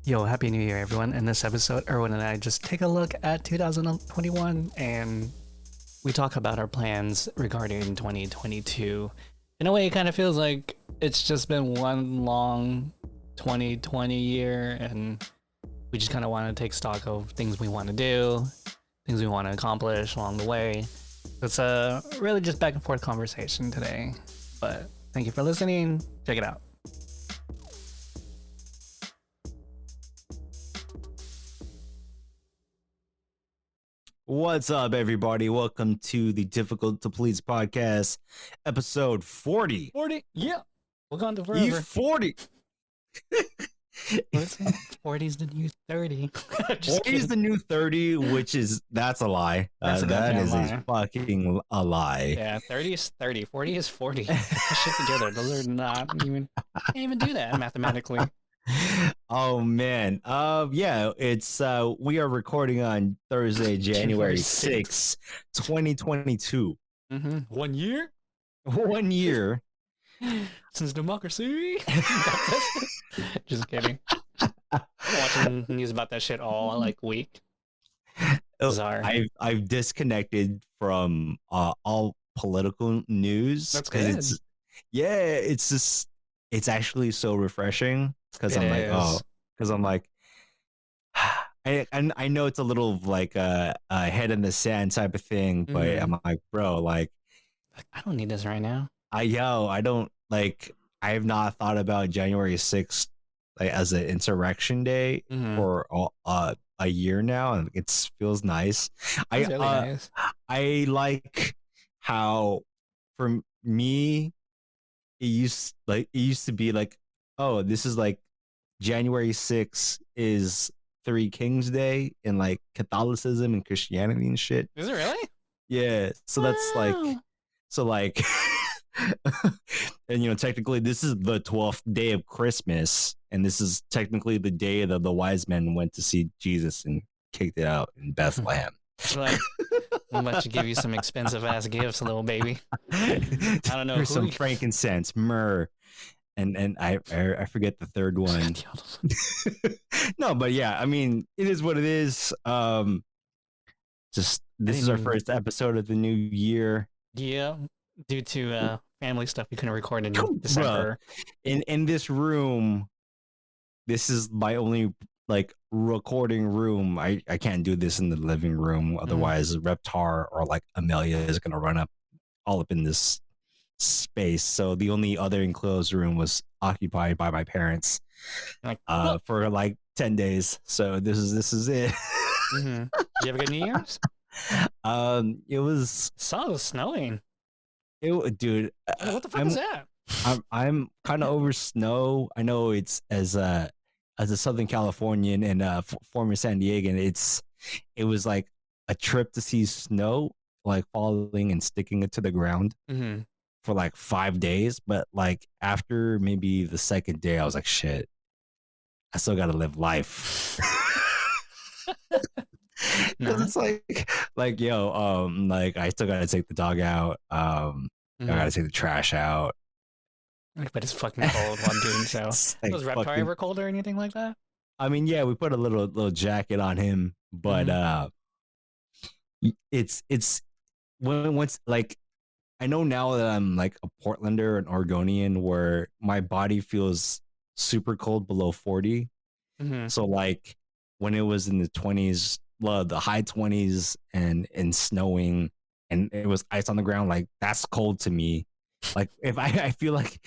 Yo, Happy New Year, everyone. In this episode, Erwin and I just take a look at 2021 and we talk about our plans regarding 2022. In a way, it kind of feels like it's just been one long 2020 year, and we just kind of want to take stock of things we want to do, things we want to accomplish along the way. It's a really just back and forth conversation today, but thank you for listening. Check it out. What's up, everybody? Welcome to the Difficult to Please podcast, episode 40. 40? Yeah. We're going to forever. You 40. Listen, 40's the new 30. 40 is the new 30, that's a lie. That's that is lie. a fucking a lie. Yeah, 30 is 30. 40 is 40. Put shit together. Those are not even, can't even do that mathematically. Oh man. Yeah, it's we are recording on Thursday, January 6th, 2022. 1 year? 1 year Since democracy. Just kidding. I'm watching news about that shit all like week. Bizarre. I've disconnected from all political news. That's good. It's actually so refreshing because I'm like, I know it's a little like a head in the sand type of thing, but I'm like, bro, like I don't need this right now. I don't like. I have not thought about January 6th like as an insurrection day for a year now, and it feels nice. It's really nice. I like how for me it used to be like, oh, this is like January 6th is Three Kings Day in like Catholicism and Christianity and shit. Is it really? Yeah. So that's like and technically this is the 12th day of Christmas, and this is technically the day that the wise men went to see Jesus and kicked it out in Bethlehem. Like, I'll let you give you some expensive ass gifts, little baby. I don't know. Here's some frankincense, myrrh, and I forget the third one. No, but yeah, I mean, it is what it is. Just this is our first episode of the new year. Yeah, due to family stuff, we couldn't record in December. In this room, this is my only like recording room. I can't do this in the living room, otherwise Reptar or like Amelia is gonna run up all up in this space. So the only other enclosed room was occupied by my parents for like 10 days. So this is it. Did you have a good New Year's? It was snowing. Dude, what the fuck is that? I'm kind of over snow. I know it's as a Southern Californian and former San Diegan, it was like a trip to see snow like falling and sticking it to the ground for like 5 days. But like after maybe the second day, I was like, shit, I still gotta live life. Because it's like yo, like I still gotta take the dog out. I gotta take the trash out. But it's fucking cold while I'm doing so. Like was Reptar ever cold or anything like that? I mean, yeah, we put a little jacket on him, but it's once like I know now that I'm like a Portlander, an Oregonian, where my body feels super cold below 40. So like when it was in the 20s, the high 20s and snowing and it was ice on the ground, like that's cold to me. Like if I feel like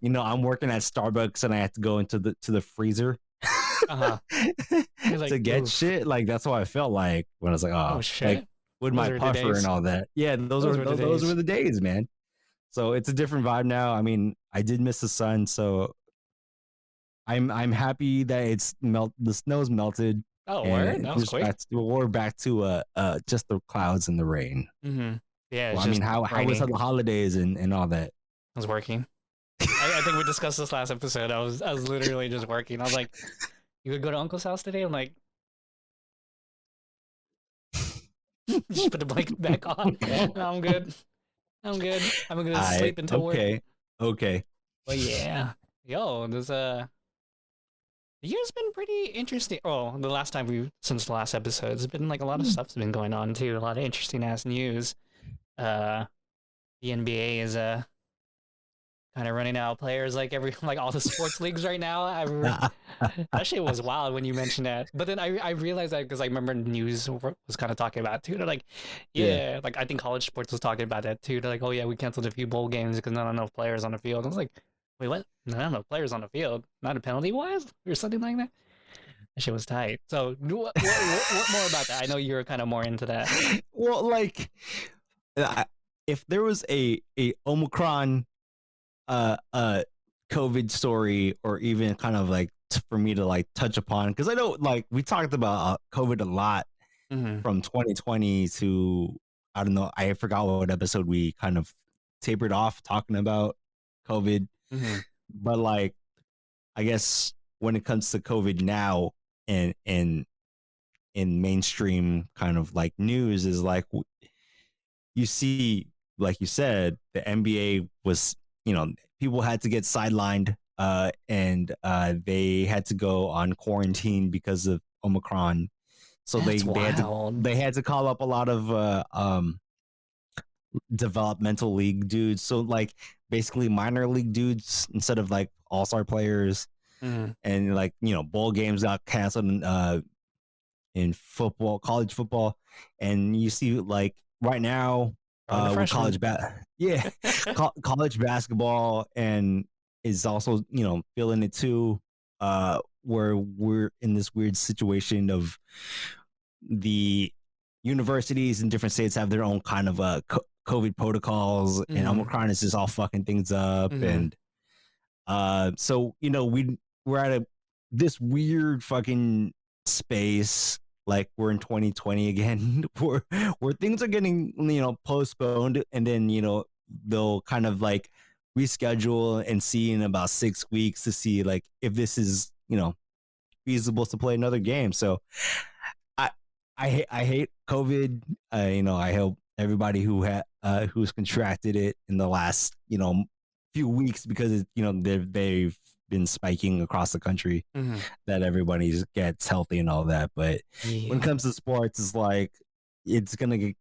I'm working at Starbucks and I have to go into the freezer to get shit, like that's what I felt like when I was like, oh shit, like with my puffer and all that. Yeah, those were the days, man. So it's a different vibe now. I mean, I did miss the sun, so I'm happy that the snow's melted. Oh, word? That was quick. We're back to just the clouds and the rain. Yeah. Well, I mean, how was the holidays and all that? I was working. I think we discussed this last episode. I was literally just working. I was like, "You would go to Uncle's house today?" I'm like, just put the blanket back on. No, I'm good. I'm gonna sleep until work. Okay. But yeah, yo, there's The year's been pretty interesting. Oh, since the last episode, it's been like a lot of stuff's been going on too. A lot of interesting ass news. Uh, the NBA is kind of running out of players like like all the sports leagues right now. That shit was wild when you mentioned that. But then I realized that because I remember news was kind of talking about it too. They're like, Yeah. yeah, like I think college sports was talking about that too. They're like, oh yeah, we canceled a few bowl games because not enough players on the field. I was like, wait, what? Not enough players on the field, not a penalty wise or something like that. That shit was tight. So what more about that? I know you're kind of more into that. Well, like, if there was a Omicron uh uh COVID story, or even kind of like for me to like touch upon, because I know like we talked about COVID a lot Mm-hmm. from 2020 to, I don't know, I forgot what episode we kind of tapered off talking about COVID, Mm-hmm. but like I guess when it comes to COVID now, and in mainstream kind of like news, is like you see, like you said, the NBA was, people had to get sidelined, and they had to go on quarantine because of Omicron. So That's wild. they had to call up a lot of developmental league dudes. So like basically minor league dudes instead of like all-star players. Mm-hmm. And like, bowl games got canceled in football, college football. And you see like right now, Or the with freshman. yeah, college basketball, and is also, feeling it too, where we're in this weird situation of the universities in different states have their own kind of COVID protocols, and Mm-hmm. Omicron is just all fucking things up. Mm-hmm. And so we're at this weird fucking space, like we're in 2020 again, where things are getting, postponed, and then, they'll kind of like reschedule and see in about 6 weeks to see like if this is, feasible to play another game. So I I hate COVID. I hope everybody who's contracted it in the last, few weeks, because they've been spiking across the country, Mm-hmm. that everybody gets healthy and all that. But when it Yeah. comes to sports, it's like it's gonna get.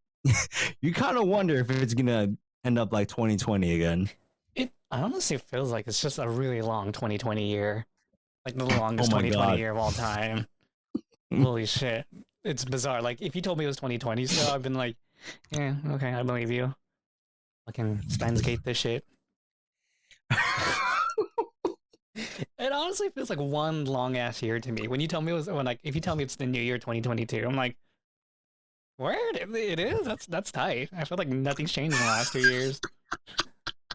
You kind of wonder if it's gonna end up like 2020 again. It honestly feels like it's just a really long 2020 year. Like the Oh longest my 2020 god. year of all time. Holy shit. It's bizarre. Like if you told me it was 2020 still, I've been like, yeah, okay, I believe you. Fucking Steins Gate this shit. It honestly feels like one long ass year to me. When you tell me if you tell me it's the new year 2022, I'm like, word, it is. That's tight. I feel like nothing's changed in the last 2 years.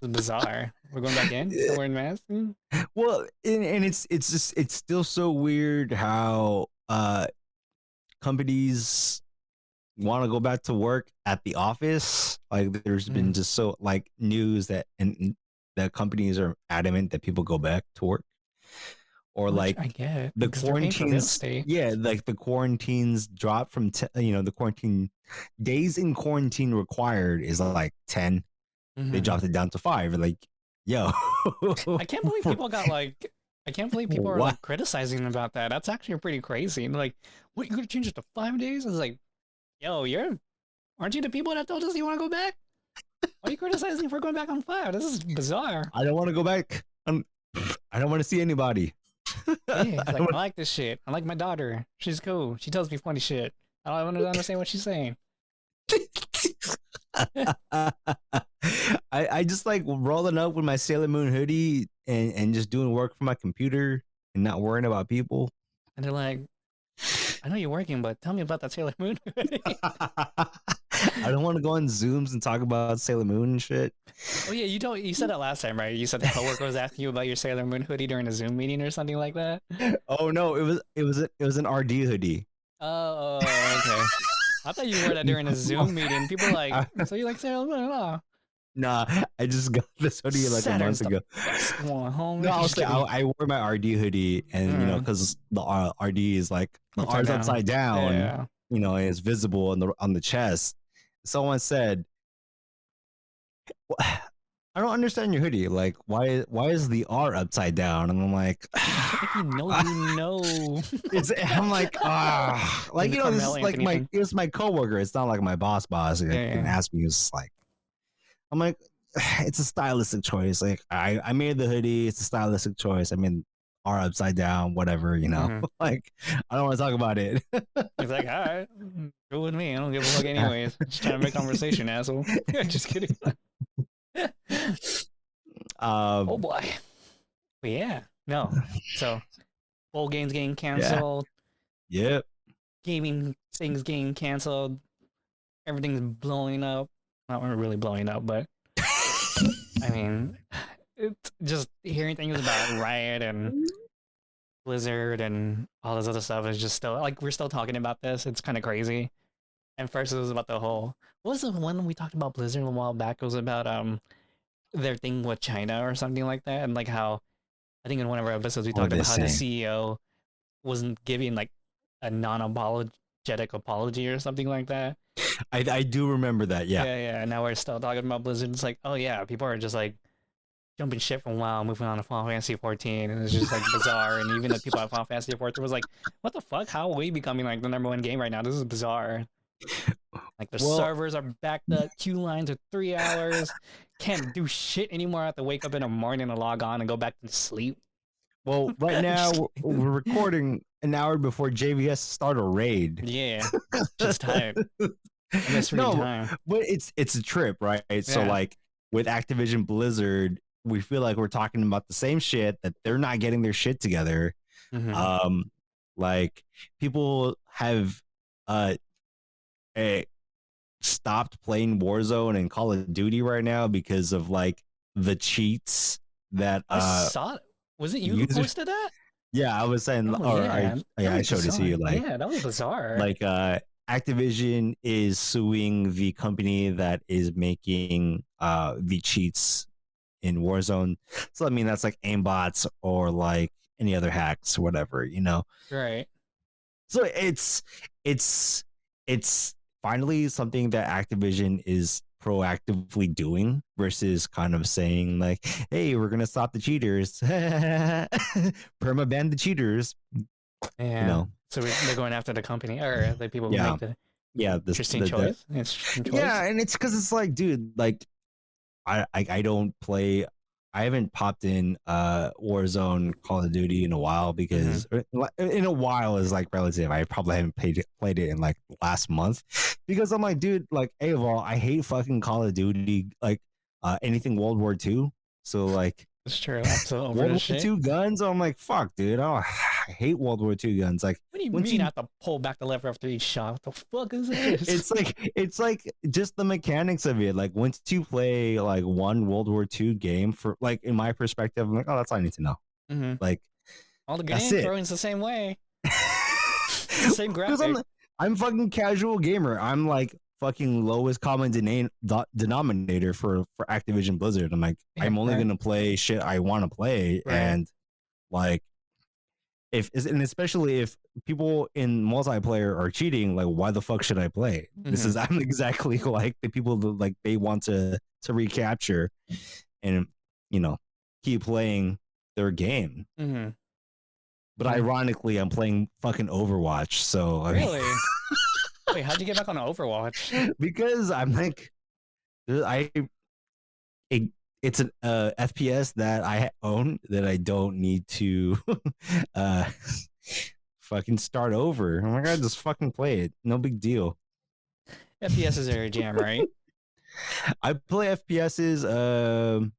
It's bizarre. We're going back in. Still wearing masks. Well, and it's just, it's still so weird how companies want to go back to work at the office. Like there's been Mm. just so like news that, and the companies are adamant that people go back to work, or Which like I get the because they're paying for real quarantines. estate. Yeah, like the quarantines drop from the quarantine days in quarantine required is like 10. They Mm-hmm. dropped it down to 5. Like, yo, I can't believe people got like. I can't believe people are what? like criticizing about that. That's actually pretty crazy. And like, what, you gonna change it to 5 days? It's like, yo, aren't you the people that told us you want to go back? Why are you criticizing for going back on 5? This is bizarre. I don't want to go back. I don't want to see anybody. Yeah, I it's like don't I like this shit. I like my daughter. She's cool. She tells me funny shit. I don't want to understand what she's saying. I just like rolling up with my Sailor Moon hoodie, and just doing work from my computer and not worrying about people. And they're like, I know you're working, but tell me about that Sailor Moon. I don't want to go on Zooms and talk about Sailor Moon and shit. Oh yeah, you said that last time, right? You said the coworker was asking you about your Sailor Moon hoodie during a Zoom meeting or something like that. Oh no, it was an RD hoodie. Okay. I thought you wore that during a No. Zoom meeting. People were like, so you like Sailor Moon? Oh, Nah, I just got this hoodie like a Saturn's month the ago. best one, homie. No, Just I, kidding. I wore my RD hoodie, and Mm, because the RD is like the R upside is down. upside down, Yeah. and it's visible on the chest. Someone said, I don't understand your hoodie. Like, why is the R upside down? And I'm like, If you know, you know. I'm like, like, Like the you know, this Carmelo is like Anthony thing. it's my coworker. It's not like my boss Yeah, can yeah. ask me. It's like, I'm like, it's a stylistic choice. Like, I made the hoodie. It's a stylistic choice. I mean, R upside down, whatever, you know. Mm-hmm. Like, I don't want to talk about it. He's like, all right, go with me. I don't give a fuck anyways. Just trying to make conversation, asshole. Just kidding. Oh um, boy. But yeah, no. So bowl games getting yeah, canceled, yep. gaming things getting canceled, everything's blowing up. Not really blowing up, but I mean, it's just hearing things about Riot and Blizzard and all this other stuff is just still like we're still talking about this. It's kind of crazy. And first it was about the whole. What was the one we talked about Blizzard a while back? It was about their thing with China or something like that, and like how I think in one of our episodes we What talked did they about how the say? CEO wasn't giving like a non-apologetic apology or something like that. I do remember that. Yeah. Yeah, yeah. And now we're still talking about Blizzard. It's like, oh yeah, people are just like jumping ship from WoW, moving on to Final Fantasy 14, and it's just like bizarre. And even the people at Final Fantasy 14 was like, what the fuck? How are we becoming like the number one game right now? This is bizarre. Like the Well, servers are backed up, queue lines are 3 hours, can't do shit anymore. I have to wake up in the morning and log on and go back to sleep. right now Just we're kidding. recording an hour before JVS start a raid. Yeah, just tired. I miss reading No, time. but it's a trip, right? So Yeah. like with Activision Blizzard, we feel like we're talking about the same shit that they're not getting their shit together. Mm-hmm. Um, like people have uh eh, stopped playing Warzone and Call of Duty right now because of like the cheats that I saw it. Was it you who users. posted that? Yeah, I was saying, Oh or yeah, that I was showed it to bizarre. you. Yeah, that was bizarre. Like Activision is suing the company that is making the cheats in Warzone. So I mean that's like aimbots or like any other hacks, whatever, you know. Right. So it's finally something that Activision is proactively doing versus kind of saying like, hey, we're gonna stop the cheaters. Perma ban the cheaters, you Yeah. know. So they're going after the company or the people who Yeah. make the Yeah, interesting the choice. Interesting choice. yeah, and it's because it's like, dude, like I don't play. I haven't popped in Warzone Call of Duty in a while Mm-hmm. because in a while is like relative. I probably haven't played it in like last month because I'm like, dude, like A of all, I hate fucking Call of Duty, like anything World War II. So like It's true. I'm so over World this War shit. II guns, I'm like, fuck, dude. Oh, I hate World War II guns. Like What do you once mean I you have to pull back the lever after each shot? What the fuck is this? it's like just the mechanics of it. Like once you play like one World War II game for like in my perspective, I'm like, oh, that's all I need to know. Mm-hmm. Like All the that's grenade it. throwing's the same way. It's the same Because graphic. I'm fucking casual gamer. I'm like fucking lowest common denominator for Activision Blizzard. I'm like, Yeah, I'm only right. gonna play shit I want to play, Right. and like and especially if people in multiplayer are cheating, like why the fuck should I play? This is I'm exactly like the people that like they want to recapture and you know keep playing their game. Mm-hmm. But ironically, I'm playing fucking Overwatch. So I mean, Really? Wait, how'd you get back on Overwatch? because I'm like it, it's an FPS that I own that I don't need to uh fucking start over. Oh my god, just fucking play it. No big deal. FPSs are a jam, right? I play FPSs.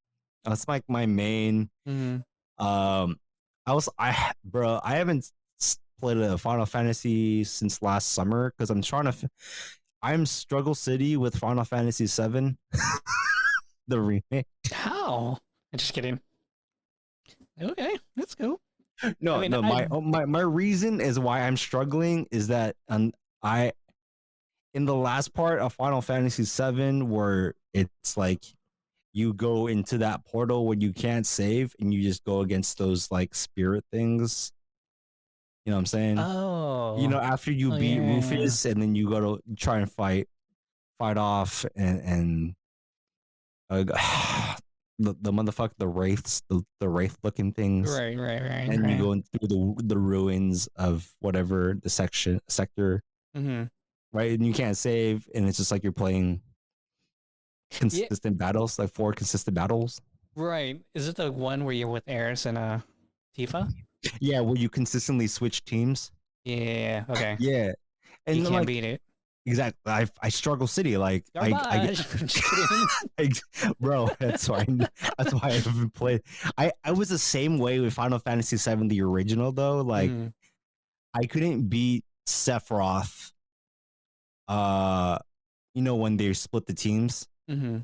That's like my main. Mm-hmm. I haven't played a Final Fantasy since last summer because I'm trying to. I'm struggle city with Final Fantasy 7, the remake. How? I'm just kidding. Okay, let's go. No, I mean, no. My reason is why I'm struggling is that I in the last part of Final Fantasy 7 where it's like you go into that portal when you can't save and you just go against those like spirit things. You know what I'm saying? You know, Oh, after you oh beat yeah. Rufus and then you go to try and fight off and the motherfucker, the wraiths, the wraith looking things. Right, right, right, And you right. go in through the ruins of whatever the sector, Mm-hmm. right? And you can't save, and it's just like you're playing Yeah, consistent battles, like 4 consistent battles. right. Is it the one where you're with Eris and Tifa? Yeah, where you consistently switch teams. Yeah. Okay. Yeah, You and then can't like beat it. exactly, I struggle city like Garbage. I'm just kidding. I bro. That's why I haven't played. I was the same way with Final Fantasy VII, the original though. Like Mm, I couldn't beat Sephiroth. Uh, when they split the teams. mm-hmm.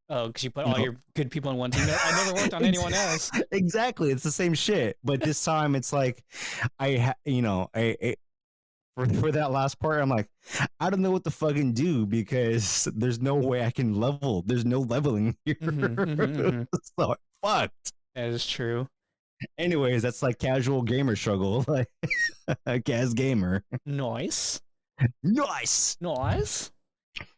Oh, because you put You all know, your good people in one team. I never worked on anyone else. exactly. It's the same shit, but this time it's like I for that last part, I'm like, I don't know what to fucking do because there's no way I can level. There's no leveling here. Mm-hmm, mm-hmm, mm-hmm. So fucked. That is true. Anyways, that's like casual gamer struggle, like a gas gamer. Nice. Nice. Nice.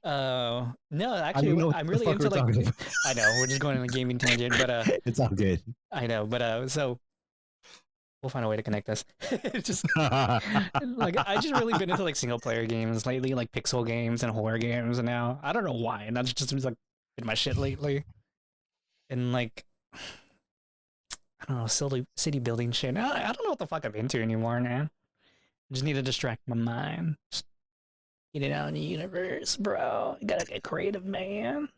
No, I don't actually, know what I'm the really fuck into we're like. talking about. I know we're just going on a gaming tangent, but It's all good. I know, but so we'll find a way to connect this. It's just like I just really been into like single player games lately, like pixel games and horror games, and now I don't know why, and that's just like been my shit lately. And like I don't know, city building shit. I don't know what the fuck I'm into anymore, man. I just need to distract my mind. Just get it out in the universe, bro. You gotta get creative, man.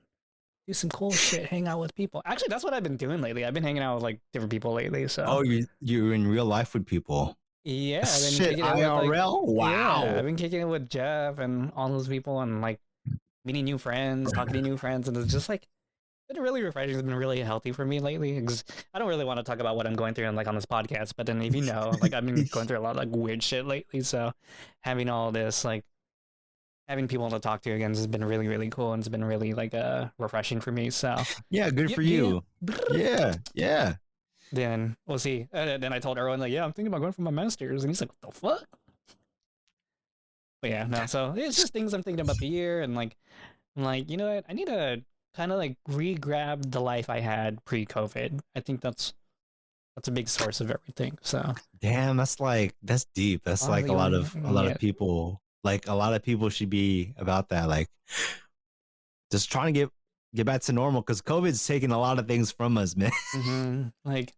Do some cool shit. Hang out with people. Actually, that's what I've been doing lately. I've been hanging out with like different people lately. So Oh, you're in real life with people. yeah, I've been Shit, kicking it with like IRL. yeah, I've Wow. been kicking it with Jeff and all those people and like meeting new friends, talking to new friends, and it's just like been really refreshing. It's been really healthy for me lately. Because I don't really want to talk about what I'm going through like on this podcast, but then if you know, like I've been going through a lot of like weird shit lately. So having all this like having people to talk to again has been really really cool and it's been really like refreshing for me. So Yeah, good for you. Yeah, yeah. then we'll see. Then I told Erwin like, yeah, I'm thinking about going for my master's, and he's like, what the fuck? But yeah, no. So it's just things I'm thinking about the year, and like, I'm like, you know what? I need to kind of like re-grab the life I had pre-COVID. I think that's a big source of everything. So Damn, that's deep. That's like honestly, a lot yeah, of people. Like a lot of people should be about that. Like just trying to get back to normal because COVID's taking a lot of things from us, man. like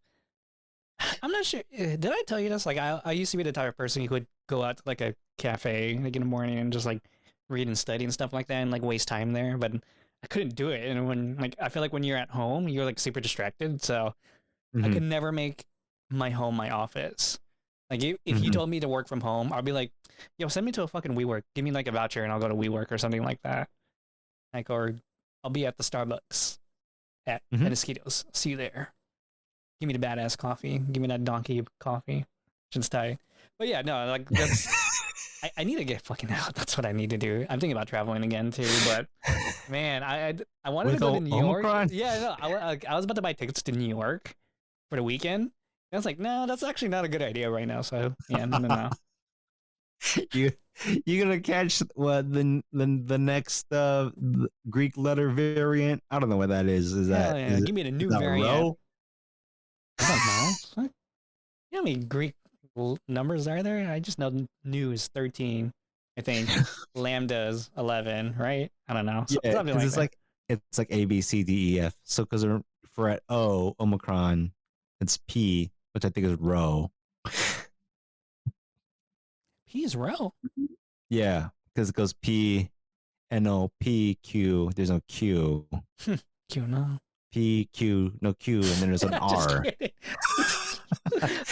I'm not sure. Did I tell you this? Like, I used to be the type of person who would go out to like a cafe like in the morning and just like read and study and stuff like that and like waste time there. But I couldn't do it. And when like I feel like when you're at home, you're like super distracted. So I Mhm, could never make my home my office. Like if you mhm. told me to work from home, I'll be like, yo, send me to a fucking WeWork. Give me like a voucher and I'll go to WeWork or something like that. Like or I'll be at the Starbucks at Mhm. Mosquitoes. See you there. Give me the badass coffee. Give me that donkey coffee. Just tight. But yeah, no, like that's. I need to get fucking out. That's what I need to do. I'm thinking about traveling again too, but man, I wanted to With go to New York. Omicron, Yeah, no, I was about to buy tickets to New York for the weekend. And I was like, no, that's actually not a good idea right now. So yeah, no. you you're gonna catch what the next Greek letter variant. I don't know what that is. Is Hell that yeah, is, give me the is new that variant. row? I don't know. Fuck. You know how many Greek numbers are there? I just know nu is 13. I think lambda is 11, right? I don't know. Yeah, Something because like that. it's like A B C D E F. So because for at O Omicron, it's P, which I think is rho. P is row. Yeah, because it goes P N O P Q. There's no Q. Q no. P Q no Q, and then there's an Just R. kidding.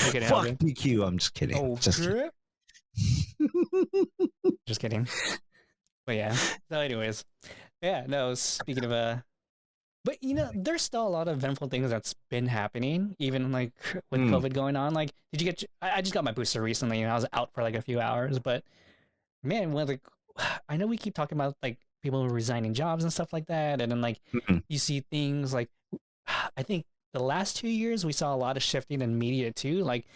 Okay, Fuck okay. PQ. I'm just kidding. Oh, Just kidding. just kidding. But yeah. So, anyways, yeah. No. Speaking of but you know, there's still a lot of eventful things that's been happening, even like with Mm, COVID going on. Like, did you get? I just got my booster recently, and I was out for like a few hours. But man, when like, I know we keep talking about like people resigning jobs and stuff like that, and then like mm, you see things like, I think the last 2 years we saw a lot of shifting in media too. Like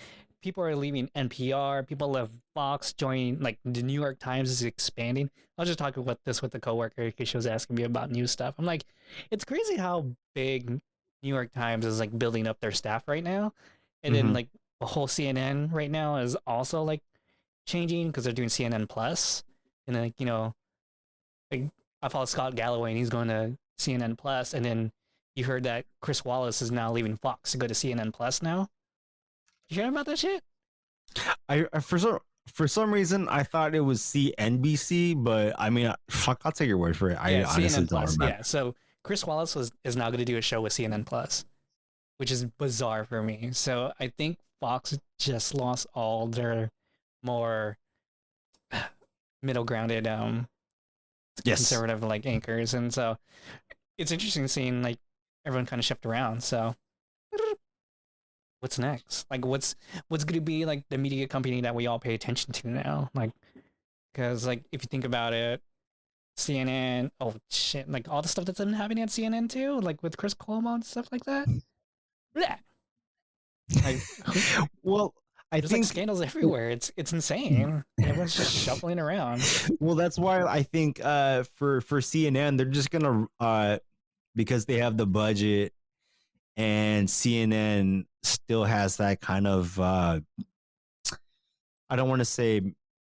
people are leaving NPR, people left Fox, joining like the New York Times is expanding. I was just talking about this with a coworker because she was asking me about new stuff. I'm like, it's crazy how big New York Times is like building up their staff right now, and then Mm-hmm. like the whole CNN right now is also like changing because they're doing CNN Plus, and then like, like I follow Scott Galloway and he's going to CNN Plus, and then you heard that Chris Wallace is now leaving Fox to go to CNN Plus now. You hear about that shit? I for some reason I thought it was CNBC, but I mean, fuck, I'll take your word for it. I Yeah, honestly CNN don't Plus. remember. Yeah, so Chris Wallace is now going to do a show with CNN Plus, which is bizarre for me. So I think Fox just lost all their more middle grounded Yes. conservative like anchors, and so it's interesting seeing like everyone kind of shift around. So what's next? Like what's going to be like the media company that we all pay attention to now? Like because like if you think about it, CNN, oh shit, like all the stuff that's been happening at CNN too, like with Chris Cuomo and stuff like that. Yeah, like Well, I there's like think scandals everywhere. It's insane. Everyone's just shuffling around. well, that's why I think for CNN they're just gonna because they have the budget and CNN still has that kind of I don't want to say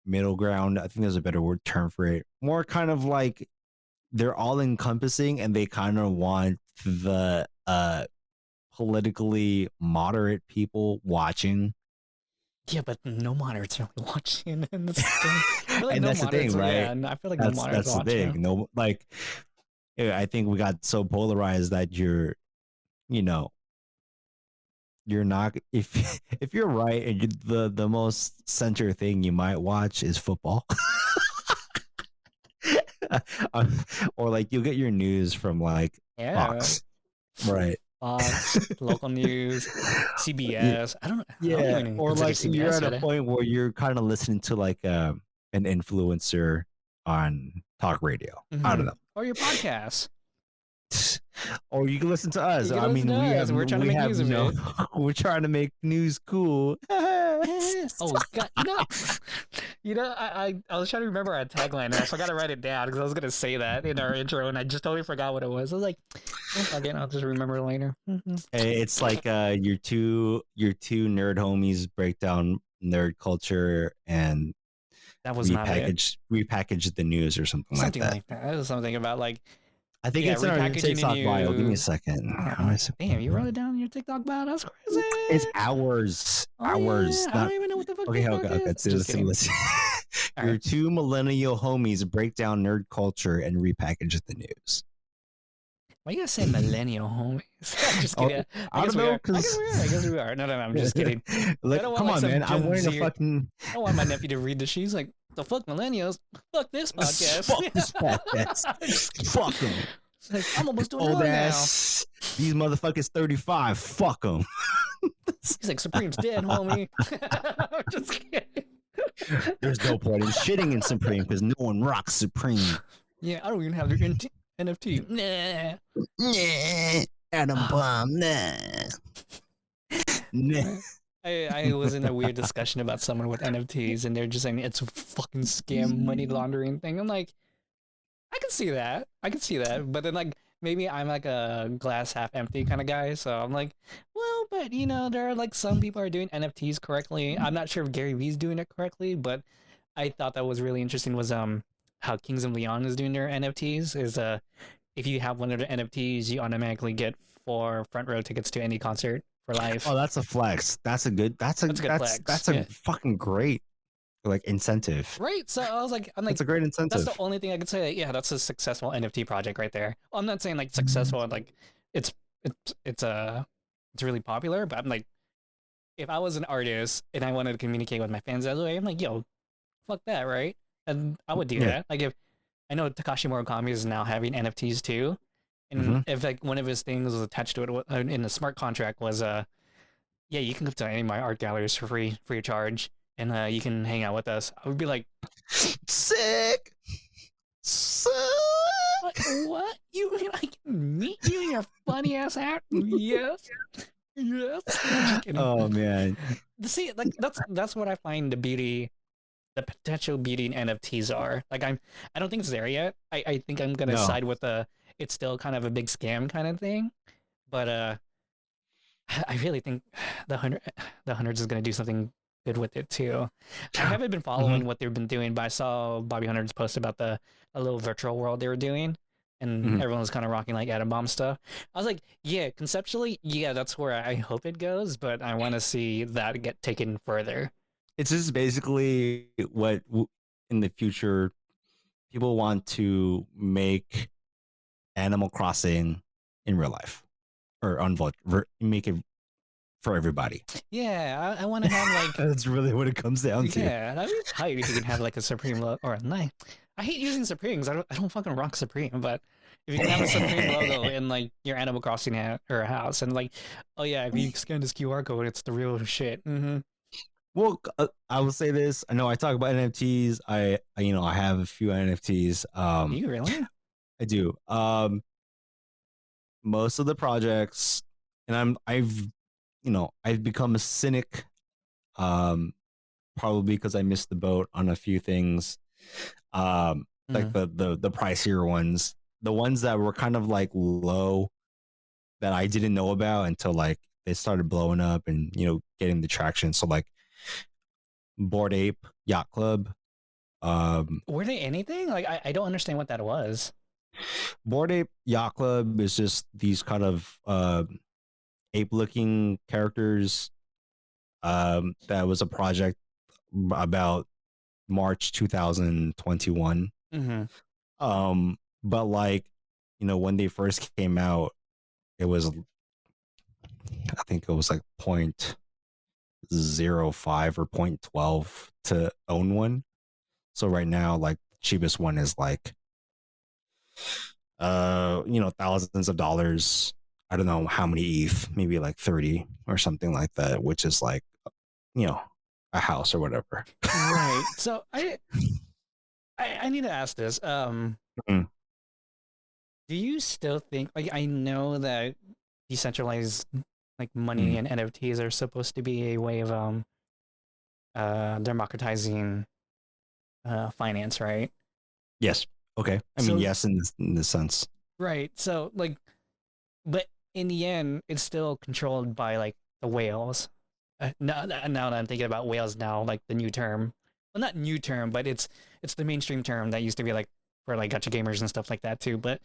middle ground. I think there's a better word term for it. More kind of like they're all encompassing and they kind of want the politically moderate people watching. Yeah, but no monitors are watching. And that's the thing. I feel like And no that's the thing, monitors. right? Yeah, and I feel like no monitors That's the watching. thing. No, like I think we got so polarized that you know, you're not if you're right and the most center thing you might watch is football. Or like you'll get your news from like Yeah, Fox, right? Fox, local news, Yeah, CBS. I don't yeah, even or consider like you're CBS at a yet. point where you're kind of listening to like an influencer on talk radio. I don't Mm-hmm. know. Or your podcast. Or you can listen to us. You can I listen mean, to us. We're trying to we make have news of no it. we're trying to make news cool. Oh God, I was trying to remember our tagline and I forgot to write it down because I was gonna say that in our intro and I just totally forgot what it was. I was like, again, I'll just remember it later. Mm-hmm. It's like your two nerd homies break down nerd culture and That was not it. repackage the news or something like Something that. like that. It was something about like, I think yeah, it's in our repackaging the TikTok bio. Give me a news. second. Damn, you wrote it down in your TikTok bio. That's It's crazy. hours. Oh Hours. yeah, I Not don't even know what the fuck okay. TikTok Okay. Okay. is. Let's, Just listen. kidding. Listen. All Your right. two millennial homies break down nerd culture and repackage the news. Why you gotta say millennial homies? Just Oh, kidding. I I guess don't we know are. I because guess we are. I guess we are. No, I'm just kidding. I like, don't want come like on, some man. I'm Gen wearing a Z. fucking I don't want my nephew to read this. She's like, the fuck millennials? Fuck this podcast. fuck this podcast. Fuck them. Like, I'm almost 21 Old now. ass. These motherfuckers 35. Fuck them. He's like, Supreme's dead, homie. I'm just kidding. There's no point in shitting in Supreme because no one rocks Supreme. Yeah, I don't even have their NFT. Nah. Nah. Atom bomb. Nah. Nah. I was in a weird discussion about someone with NFTs, and they're just saying it's a fucking scam money laundering thing. I'm like, I can see that. I can see that. But then, like, maybe I'm like a glass half empty kind of guy. So I'm like, well, but there are like some people are doing NFTs correctly. I'm not sure if Gary Vee's doing it correctly, but I thought that was really interesting was how Kings of Leon is doing their NFTs. Is if you have one of the NFTs, you automatically get 4 front row tickets to any concert for life. Oh, that's a flex. That's a good flex. That's a Yeah. fucking great like incentive. Right. So I was like, That's a great that's incentive. the only thing I could say. Like, yeah, that's a successful NFT project right there. Well, I'm not saying like successful and like it's it's really popular, but I'm like, if I was an artist and I wanted to communicate with my fans that way, I'm like, yo, fuck that, right? And I would do Yeah. that. Like if I know Takashi Murakami is now having NFTs too, and if like one of his things was attached to it in the smart contract was yeah, you can come to any of my art galleries for free of charge, and you can hang out with us. I would be like, Sick. what? You I can meet you in your funny ass hat? Yes. Yes. Just kidding. Oh man. See, like that's what I find the potential beauty in NFTs are. I don't think it's there yet. I think I'm gonna No. side with the it's still kind of a big scam kind of thing. But I really think the hundred the hundreds is gonna do something good with it too. I haven't been Hmm. following what they've been doing, but I saw Bobby Hundreds post about the a little virtual world they were doing, and Hmm. everyone was kind of rocking like atom bomb stuff. I was like, yeah, conceptually, yeah, that's where I hope it goes, but I want to see that get taken further. It's just basically what in the future people want to make Animal Crossing in real life or make it for everybody. Yeah, I want to have like That's really what it comes down to. yeah, that'd be tight if you can have like a Supreme or a nice. I hate using Supremes. I don't fucking rock Supreme, but if you can have a Supreme logo in like your Animal Crossing or a house, and like, oh yeah, if you scan this QR code, it's the real shit. Mm-hmm. Well, I will say this. I know I talk about NFTs. I have a few NFTs. Do you really? I do. Most of the projects, and I've become a cynic. Um, Probably because I missed the boat on a few things. Like Mm-hmm. the pricier ones, the ones that were kind of like low that I didn't know about until like they started blowing up and getting the traction. So like Bored Ape Yacht Club. Were they anything? Like I don't understand what that was. Bored Ape Yacht Club is just these kind of ape looking characters. That was a project about March 2021. Mm-hmm. But like, when they first came out, it was, I think it was like 0.05 or 0.12 to own one. So right now, like the cheapest one is like, thousands of dollars. I don't know how many ETH, maybe like 30 or something like that, which is like, you know, a house or whatever. Right. So I need to ask this. Mm. Do you still think like I know that decentralized like money Mm. and NFTs are supposed to be a way of democratizing finance, right? Yes. Okay. I mean, So yes, in this sense. right. So like but in the end it's still controlled by like the whales. Now that I'm thinking about whales now, like the new term. Well, not new term, but it's the mainstream term that used to be like for like gacha gamers and stuff like that too. But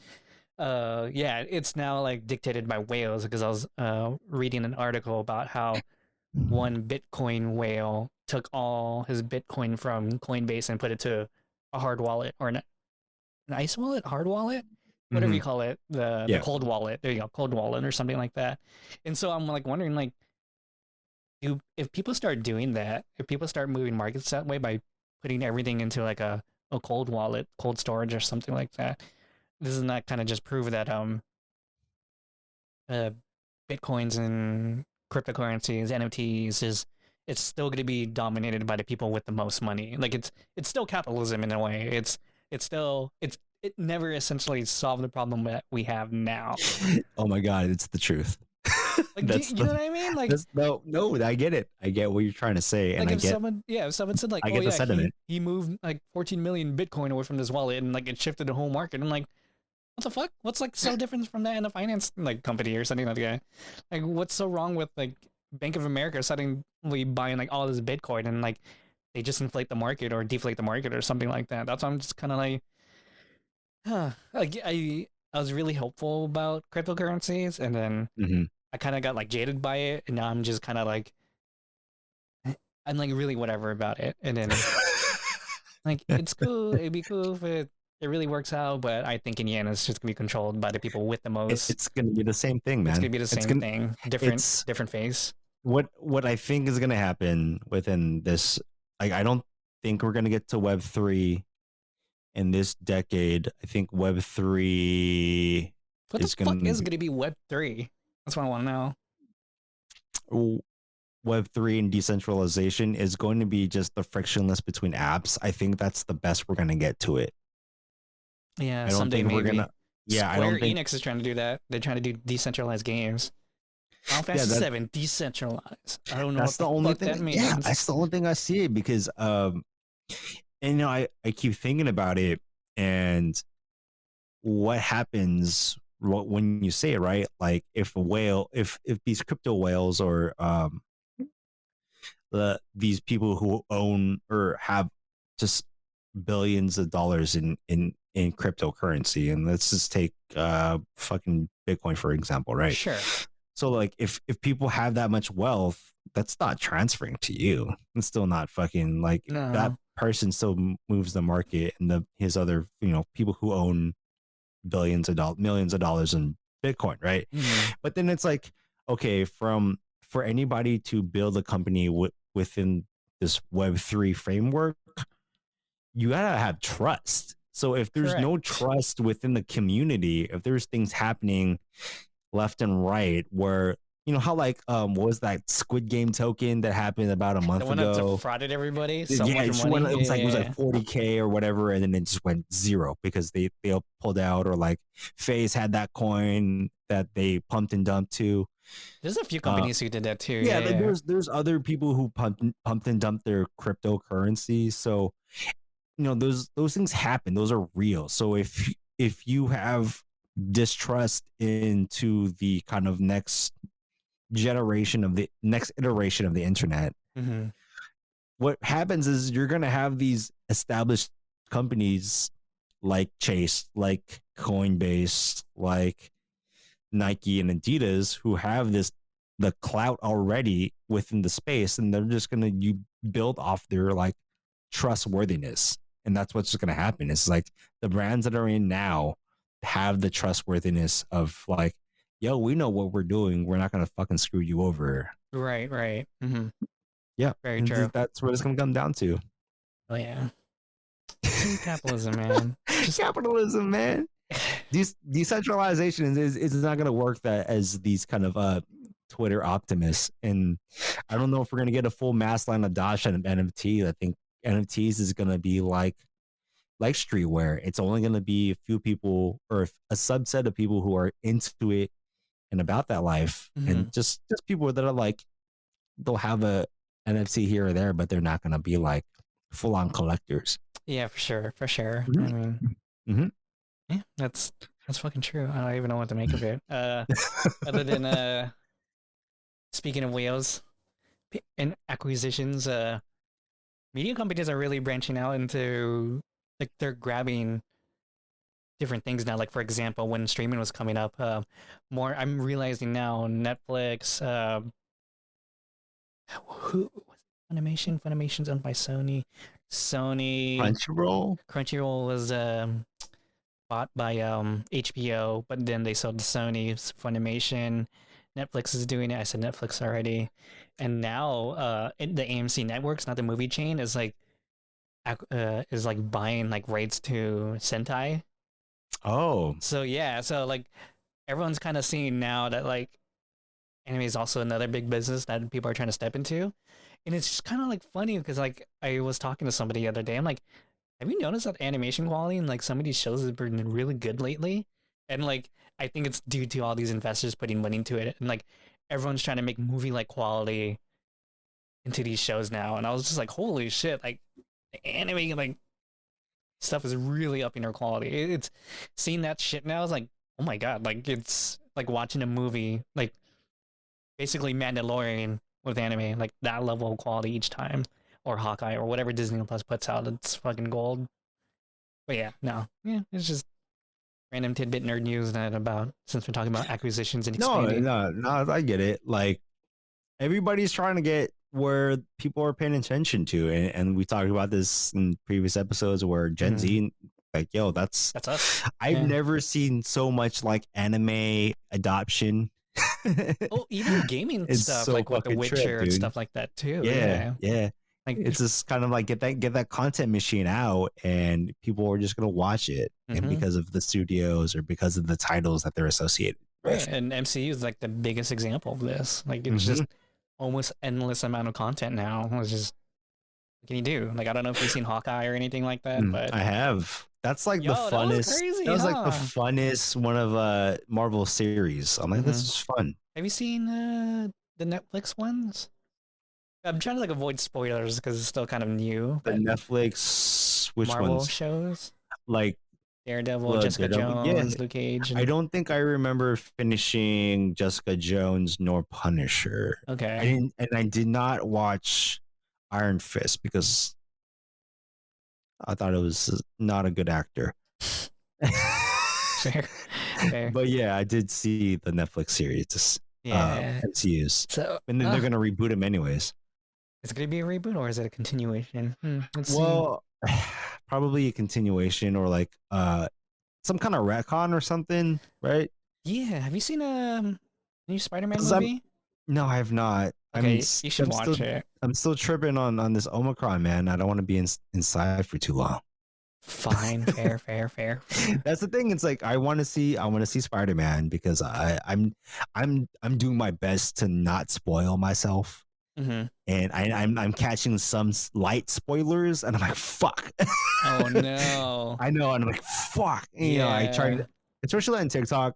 yeah, it's now like dictated by whales because I was reading an article about how one Bitcoin whale took all his Bitcoin from Coinbase and put it to a hard wallet or an ice wallet, hard wallet, whatever Mm-hmm. you call it, the Yeah. cold wallet. There you go, cold wallet or something like that. And so I'm like wondering, like, if people start doing that, if people start moving markets that way by putting everything into like a cold wallet, cold storage or something like that, doesn't that kind of just prove that uh bitcoins and cryptocurrencies, NFTs is it's still going to be dominated by the people with the most money. Like it's still capitalism in a way. It's still it never essentially solved the problem that we have now. Oh my God, it's the truth. Like that's you know the what I mean? that's no, I get it. I get what you're trying to say, and Like if someone said like, I oh get the yeah, sentiment. he moved like 14 million Bitcoin away from this wallet and like it shifted the whole market. I'm like, what the fuck? What's like so different from that in a finance like company or something like that? Like what's so wrong with like Bank of America suddenly buying like all this Bitcoin and like they just inflate the market or deflate the market or something like that? That's why I'm just kind of like, huh. Like I was really hopeful about cryptocurrencies and then Mm-hmm. I kind of got like jaded by it and now I'm just kind of like I'm like really whatever about it. And then like it's cool, it'd be cool if it really works out, but I think in the end it's just gonna be controlled by the people with the most. It's gonna be the same thing, It's gonna man. be the It's same gonna thing, it's different face. what I think is gonna happen within this. Like, I don't think we're gonna get to Web3 in this decade. I think Web3 What the is fuck gonna is be gonna be Web3? That's what I want to know. Web3 and decentralization is going to be just the frictionless between apps. I think that's the best we're gonna get to it. Yeah, I don't someday think we're maybe. gonna. Yeah, I Square don't think. Enix is trying to do that. They're trying to do decentralized games. Final Yeah, Fantasy 7 decentralized. I don't know that's what the the only fuck thing. that Yeah, means. that's the only thing I see it because and I keep thinking about it and what happens when you say it, right? Like if a whale, if these crypto whales or these people who own or have just billions of dollars in cryptocurrency, and let's just take fucking Bitcoin for example, right? Sure. So like if people have that much wealth, that's not transferring to you. It's still not fucking like that No. person still moves the market, and his other people who own billions of dollars, millions of dollars in Bitcoin, right? Mm-hmm. But then it's like, okay, for anybody to build a company within this Web3 framework, you gotta have trust. So if there's no Correct. trust within the community, if there's things happening left and right where how like what was that Squid Game token that happened about a The month one that ago? defrauded everybody so Yeah, much it, went, money. it was like 40K or whatever, and then it just went zero because they all pulled out, or like FaZe had that coin that they pumped and dumped to. There's a few Uh, companies who did that too. yeah, Yeah. there's other people who pumped and dumped their cryptocurrency. So those things happen. Those are real. So if you have distrust into the kind of next generation of the next iteration of the internet, Mm-hmm. what happens is you're going to have these established companies like Chase, like Coinbase, like Nike and Adidas who have the clout already within the space, and they're just going to you build off their like trustworthiness. And that's what's just going to happen. It's like the brands that are in now have the trustworthiness of like, yo, we know what we're doing. We're not going to fucking screw you over. Right, right. Mm-hmm. Yeah. Very And true. that's what it's going to come down to. Oh yeah. Capitalism, man. Just Capitalism, man. Decentralization is not going to work that as these kind of Twitter optimists. And I don't know if we're going to get a full mass line adoption of NFT. I think NFTs is going to be like streetwear. It's only going to be a few people or a subset of people who are into it and about that life, mm-hmm. and just people that are like they'll have a NFT here or there, but they're not going to be like full on collectors. Yeah, for sure, for sure. Mm-hmm. I mean, mm-hmm. yeah, that's fucking true. I don't even know what to make of it. Other than speaking of whales and acquisitions, media companies are really branching out into like they're grabbing different things now. Like for example, when streaming was coming up, more I'm realizing now Netflix, who was Funimation? Funimation's owned by Sony. Crunchyroll was bought by HBO, but then they sold to Sony. Funimation. Netflix is doing it. I said Netflix already, and now the AMC networks, not the movie chain, is like buying like rights to Sentai. Oh, So yeah, so like everyone's kind of seeing now that like anime is also another big business that people are trying to step into, and it's just kind of like funny because like I was talking to somebody the other day. I'm like, have you noticed that animation quality in like some of these shows has been really good lately? And like I think it's due to all these investors putting money into it, and like everyone's trying to make movie like quality into these shows now. And I was just like, holy shit! Like the anime like stuff is really upping their quality. It's seeing that shit now is like, oh my god! Like it's like watching a movie, like basically Mandalorian with anime, like that level of quality each time, or Hawkeye or whatever Disney Plus puts out. It's fucking gold. But yeah, no, yeah, it's just random tidbit nerd news that about since we're talking about acquisitions and expanding. no, I get it. Like everybody's trying to get where people are paying attention to, and we talked about this in previous episodes where Gen Z, like, yo, that's us. I've never seen so much like anime adoption. Oh, even gaming It's stuff so like with The fucking Witcher trip, and dude. stuff like that too. Yeah. Like It's just kind of like get that content machine out, and people are just gonna watch it, and because of the studios or because of the titles that they're associated with. right, and MCU is like the biggest example of this. Like it's just almost endless amount of content now. It's just what can you do? Like I don't know if you've seen Hawkeye or anything like that, but I have. That's like the that was funnest. crazy, That was like the huh? funnest one of Marvel series. I'm like, this is fun. Have you seen the Netflix ones? I'm trying to like avoid spoilers because it's still kind of new, The but Netflix, which Marvel ones? shows, Like Daredevil, Jessica Daredevil? Yeah, Jones, Luke Cage, I and don't think I remember finishing Jessica Jones nor Punisher. okay. I did not watch Iron Fist because I thought it was not a good actor. Fair, fair. But yeah, I did see the Netflix series, Yeah. MCUs, So, and then they're gonna reboot them anyways. is it gonna be a reboot or is it a continuation? Let's see. Well, probably a continuation or like some kind of retcon or something, right? Yeah. Have you seen a new Spider-Man 'Cause movie? no, I have not. Okay, you should watch it. I'm still tripping on this Omicron, man. I don't want to be inside for too long. Fine, fair, fair, fair. That's the thing. It's like I want to see Spider-Man because I'm doing my best to not spoil myself. Mm-hmm. And I'm catching some light spoilers, and I'm like, fuck. Oh no. I know, and I'm like, fuck. You know, I tried, especially on TikTok,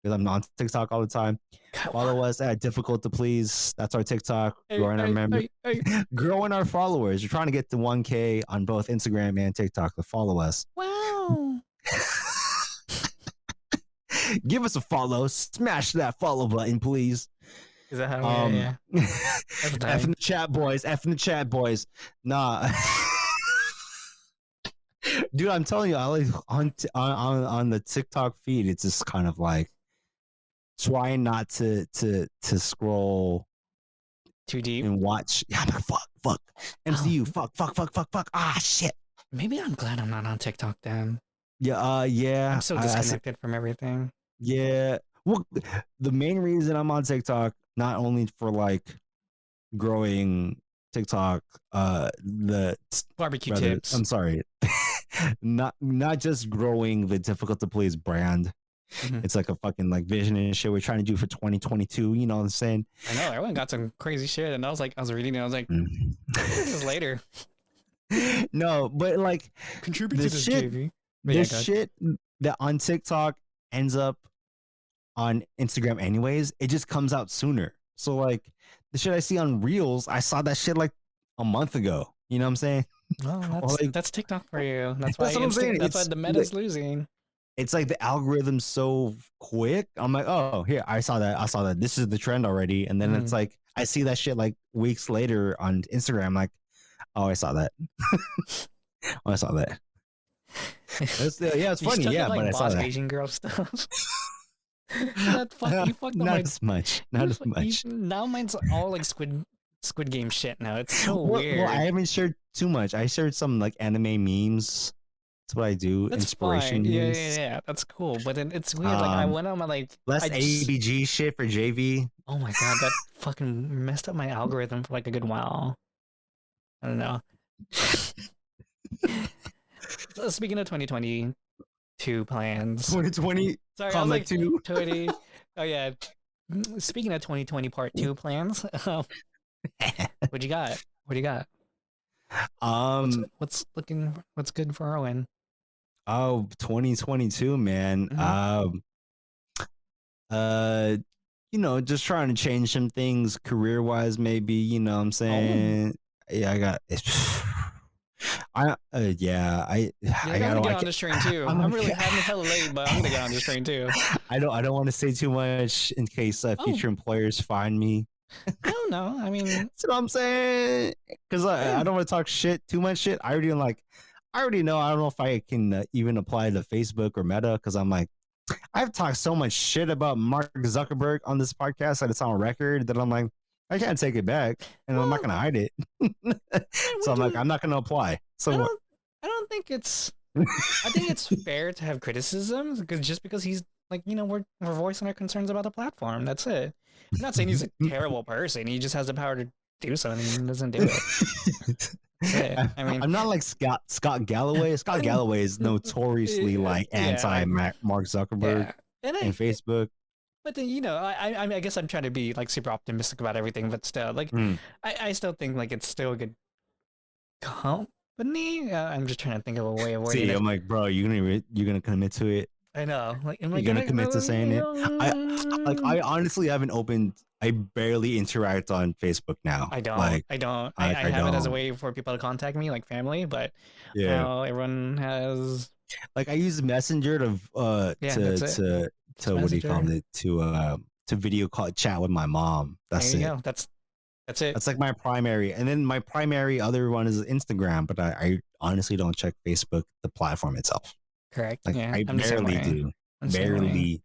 because I'm on TikTok all the time. Follow us at Difficult to Please. That's our TikTok. Growing our members, growing our followers. We're trying to get to 1K on both Instagram and TikTok. To follow us. Wow. Give us a follow. Smash that follow button, please. Is that how? Yeah. F in the chat, boys. F in the chat, boys. Nah. Dude, I'm telling you, I like on the TikTok feed, it's just kind of like trying not to scroll too deep and watch. Yeah, I'm like, fuck, MCU, fuck. Ah, shit. Maybe I'm glad I'm not on TikTok then. Yeah, yeah. I'm so disconnected from everything. Yeah. Well, the main reason I'm on TikTok, not only for like growing TikTok, the barbecue tips. I'm sorry. not just growing the Difficult to Please brand. Mm-hmm. It's like a fucking like vision and shit we're trying to do for 2022. You know what I'm saying? I know everyone got some crazy shit, and I was reading it. I was like, this is later. No, but like contribute to this shit, JV. This shit that on TikTok ends up on Instagram anyways. It just comes out sooner. So like the shit I see on Reels, I saw that shit like a month ago. You know what I'm saying? Oh, that's TikTok for you. That's why that's why the meta's losing. It's like the algorithm's so quick. I'm like, oh, here, I saw that. This is the trend already. And then it's like, I see that shit like weeks later on Instagram. I'm like, oh, I saw that. I saw that. It's funny. Yeah, like, but I saw that. Asian girl stuff. You fucked up not as much. Not as much. Now mine's all like Squid Game shit now. It's so weird. Well, I haven't shared too much. I shared some like anime memes. That's what I do. That's inspiration fine. memes. Yeah. That's cool. But then it's weird. Like I went on my like less ABG shit for JV. Oh my god, that fucking messed up my algorithm for like a good while. I don't know. So speaking of 2022 plans. 2020. Sorry, I was like 20. Oh yeah. Speaking of 2020 part 2 plans. What you got? What do you got? What's good for Owen? Oh, 2022, man. You know, just trying to change some things career wise, maybe, you know what I'm saying? Yeah, I got I gotta get on this train too. I'm really having hella late, but I'm gonna get on this train too. I don't want to say too much in case future employers find me. I don't know. I mean, that's what I'm saying. Because I don't want to talk too much shit. I already know. I don't know if I can even apply to Facebook or Meta because I'm like, I've talked so much shit about Mark Zuckerberg on this podcast that it's on record that I'm like, I can't take it back, and I'm not gonna hide it. So I'm like, I'm not gonna apply. So I don't think it's. I think it's fair to have criticisms because he's like, you know, we're voicing our concerns about the platform. That's it. I'm not saying he's a terrible person. He just has the power to do something and doesn't do it. I mean, I'm not like Scott Galloway. Scott Galloway is notoriously like anti Mark Zuckerberg and Facebook. But then, you know, I guess I'm trying to be like super optimistic about everything, but still, like, I still think like it's still a good company. I'm just trying to think of a way of wording it. I'm like, bro, you're gonna commit to it. I know. Like, am I You're gonna gonna commit to saying it? I honestly haven't opened. I barely interact on Facebook now. I don't. Like I don't. I I have it as a don't. way for people to contact me, like family, but Yeah. now everyone has. Like I use Messenger Yeah, that's it. Just to what do you call Messenger. it to video call chat with my mom. There That's you it. go. That's it. That's like my primary, and then my primary other one is Instagram. But I honestly don't check Facebook, the platform itself. Correct. Like Yeah, I I'm the same barely way. do, I'm the same way. barely.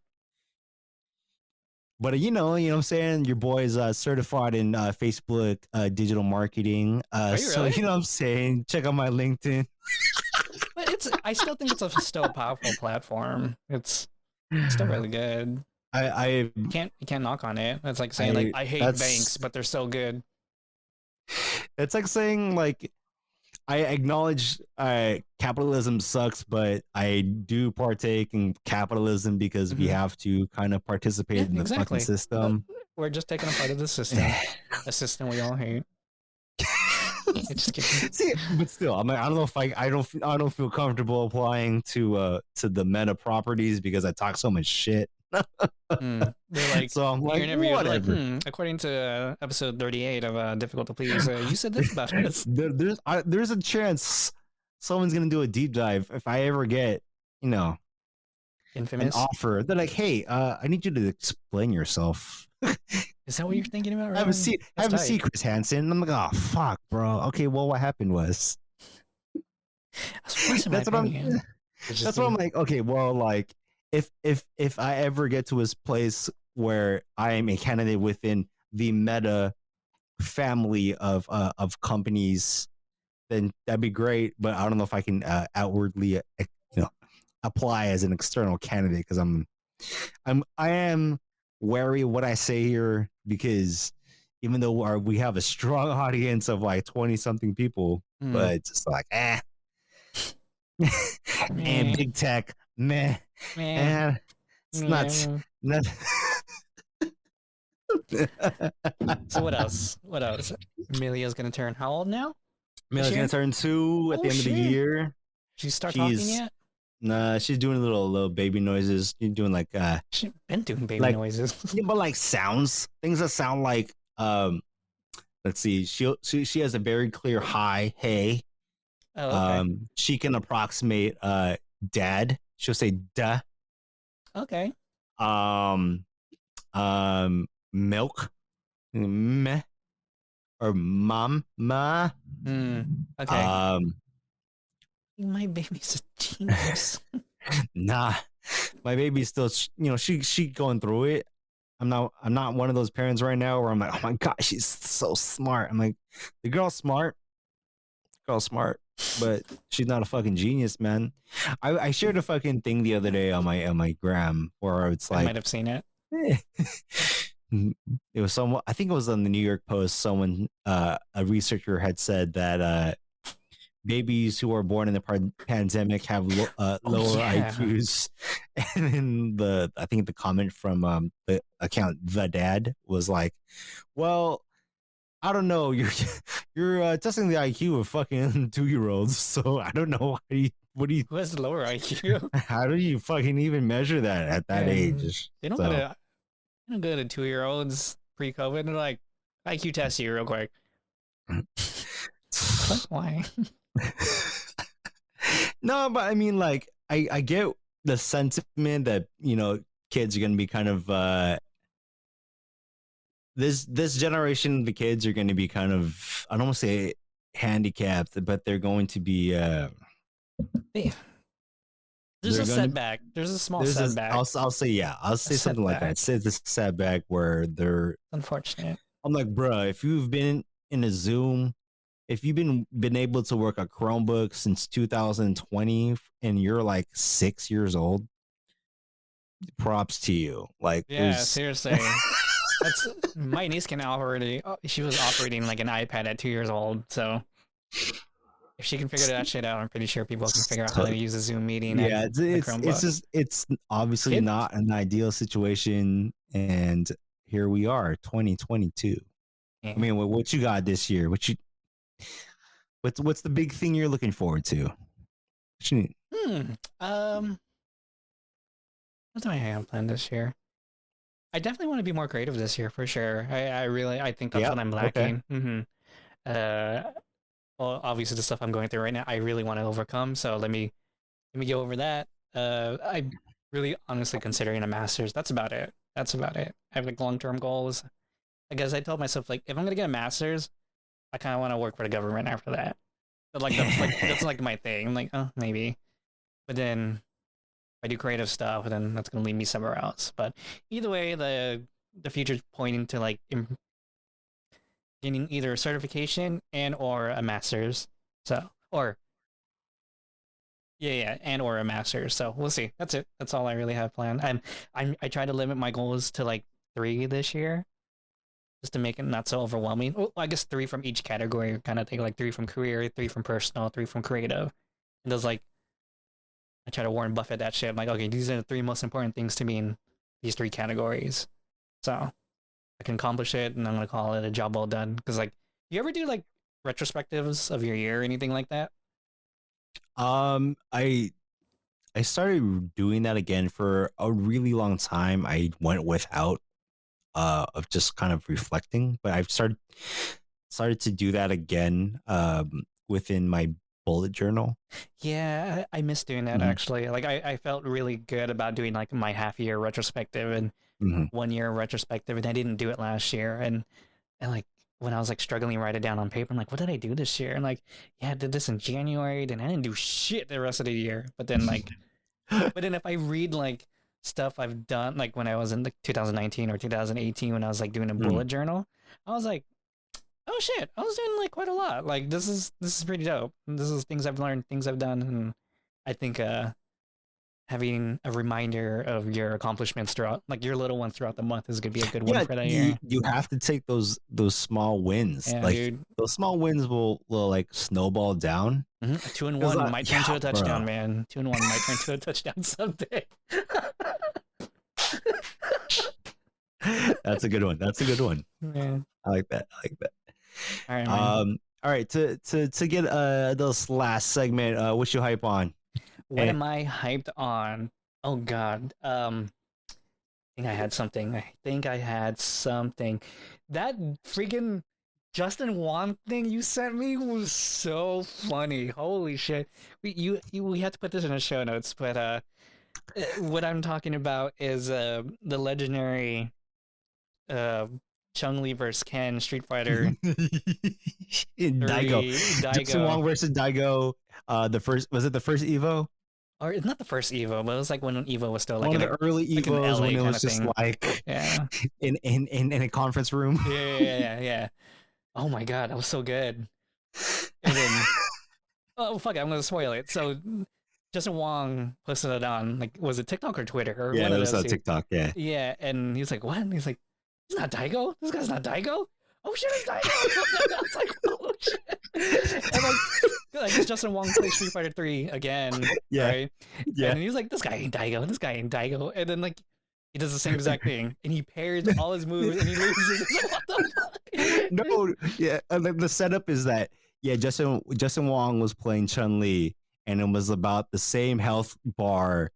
But you know what I'm saying? Your boy's certified in Facebook digital marketing. Are you So really? you know what I'm saying? Check out my LinkedIn. But it's. I still think it's a still a powerful platform. It's still really good. I You can't knock on it. It's like saying like I I hate banks, that's but they're so good. it's like saying like I acknowledge capitalism sucks, but I do partake in capitalism because we Hmm. have to kind of Yeah, participate in the fucking exactly. But system. we're just taking a part of the system, a system we all hate. It's just kidding. See, but still, I'm like, I don't know if I don't feel comfortable applying to the meta properties because I talk so much shit. They're like So I'm your like, interviewer will be like, whatever. according to episode 38 of Difficult to Please, you said this about us. There's a chance someone's gonna do a deep dive if I ever get you know an Infamous. offer. They're like, hey, I need you to explain yourself. Is that what you're thinking about, Have a really? seat. That's Have a tight. seat, Chris Hansen. I'm like, oh fuck, bro. Okay, well, what happened was What's in my that's what I'm. opinion? It's just That's what I'm you. like. Okay, well, like if I ever get to this place where I am a candidate within the Meta family of companies, then that'd be great. But I don't know if I can outwardly, apply as an external candidate because I am wary of what I say here because even though we have a strong audience of like 20 something people, Hmm. but it's just like and Meh, big tech, meh, meh, and it's meh. not. So what else? What else? Amelia's gonna turn how old now? This Mila's gonna year? turn 2 at Oh the end of the shit! year. She start talking She's yet? she's doing little baby noises. She's doing She been doing baby like noises. yeah, but like sounds, things that sound like let's see, she has a very clear hi, hey. Oh, okay. She can approximate dad. She'll say duh. Okay. Um milk, meh, or mom, ma. Hmm. Okay. Um My baby's a genius. nah. My baby's still she going through it. I'm not one of those parents right now where I'm like, oh my god, she's so smart. I'm like, the girl's smart, but she's not a fucking genius, man. I shared a fucking thing the other day on my gram where it's I like might have seen it. it was someone, I think it was on the New York Post, someone a researcher had said that babies who are born in the pandemic have Oh lower yeah. IQs. And then I think the comment from the account the dad was like, well, I don't know, you're testing the IQ of fucking 2-year-olds, so I don't know Who has the lower IQ? how do you fucking even measure that at that And age? they don't go So to they don't go to 2-year-olds pre-COVID. They're like IQ test you real quick. What? Why? no, but I mean, like, I get the sentiment that kids are gonna be kind of this generation of the kids are gonna be kind of, I don't want to say handicapped, but they're going to be Hey, there's they're a gonna setback. There's a small there's this setback. I'll say, yeah, I'll A say something like that. setback. Say this setback where they're Unfortunate. I'm like, bruh, if you've been in a Zoom, if you've been able to work a Chromebook since 2020 and you're like 6 years old, props to you. Like Yeah, there's seriously. That's my niece can already. She was operating like an iPad at 2 years old. So if she can figure that shit out, I'm pretty sure people can figure out how to use a Zoom meeting yeah, and a Chromebook. it's obviously Kid? not an ideal situation, and here we are, 2022. I Yeah. mean, what you got this year? What's the big thing you're looking forward to? Hmm. what do I have planned this year? I definitely want to be more creative this year for sure. I really I think that's Yeah. what I'm Okay. lacking. Uh, well, obviously the stuff I'm going through right now, I really want to overcome. So let me go over that. I'm really honestly considering a master's. That's about it. That's about it. I have like long term goals. I guess I told myself like if I'm gonna get a master's, I kind of want to work for the government after that. But like that's like my thing. I'm like, oh, maybe. But then if I do creative stuff, then that's gonna lead me somewhere else. But either way, the future's pointing to like getting either a certification and or a master's. So or yeah, and or a master's. So we'll see. That's it. That's all I really have planned. I try to limit my goals to like 3 this year, just to make it not so overwhelming. Well, I guess 3 from each category, kind of thing. Like 3 from career, 3 from personal, 3 from creative. And those like I try to Warren Buffett that shit. I'm like, okay, these are the 3 most important things to me in these 3 categories. So I can accomplish it, and I'm gonna call it a job well done. Because like, you ever do like retrospectives of your year or anything like that? I started doing that again for a really long time. I went without of just kind of reflecting, but I've started to do that again within my bullet journal. Yeah, I miss doing that Hmm. actually. Like I felt really good about doing like my half year retrospective and Hmm. 1 year retrospective, and I didn't do it last year. And like when I was like struggling to write it down on paper, I'm like, what did I do this year? And like, yeah, I did this in January, then I didn't do shit the rest of the year. But then if I read like stuff I've done, like when I was in like 2019 or 2018, when I was like doing a Mm. bullet journal, I was like, oh shit, I was doing like quite a lot. Like this is pretty dope. This is things I've learned, things I've done, and I think having a reminder of your accomplishments throughout, like your little ones throughout the month, is gonna be a good one Yeah, for that you year. you have to take those small wins. Yeah, Like dude. those small wins will like snowball down. A 2 and It's 1 like, might turn yeah, to a bro. touchdown, man. 2 and 1 might turn to a touchdown someday. That's a good one. That's a good one. Man. I like that. I like that. All right, man. All right, to get this last segment, what you hype on? What Eh, am I hyped on? Oh God. I think I had something. I think I had something. That freaking Justin Wong thing you sent me was so funny. Holy shit. We had to put this in the show notes, but what I'm talking about is the legendary uh Chung Li versus Ken Street Fighter in Daigo. 3 Justin Daigo. Wong versus Daigo. The first, was it the first Evo? Or it's not the first Evo, but it was like when Evo was still One of the early like in Evos when LA it kind was of just thing. like Yeah. in a conference room. Yeah. Oh my god, that was so good. And then oh fuck it, I'm gonna spoil it. So Justin Wong posted it on like was it TikTok or Twitter or Yeah, one it of was those two. TikTok. Yeah. Yeah, and he's like, what? And he's like, he's not Daigo. This guy's not Daigo. Oh shit, it's Daigo. I was like, oh shit. And like I guess Justin Wong plays Street Fighter 3 again, Yeah. right? And Yeah. then he's like, this guy ain't Daigo. This guy ain't Daigo. And then like he does the same exact thing, and he pairs all his moves, and he loses. What the fuck? No, yeah. The setup is that yeah, Justin Wong was playing Chun Li, and it was about the same health bar,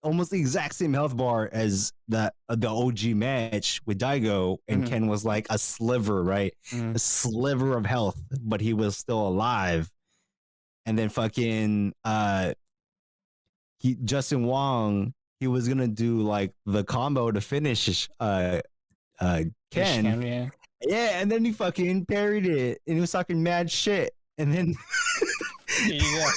almost the exact same health bar as the OG match with Daigo, and Mhm, Ken was like a sliver, right? mhm. A sliver of health, but he was still alive. And then fucking Justin Wong, he was gonna do like the combo to finish Finish Ken. him, yeah. Yeah, and then he fucking parried it, and he was talking mad shit, and then There you go.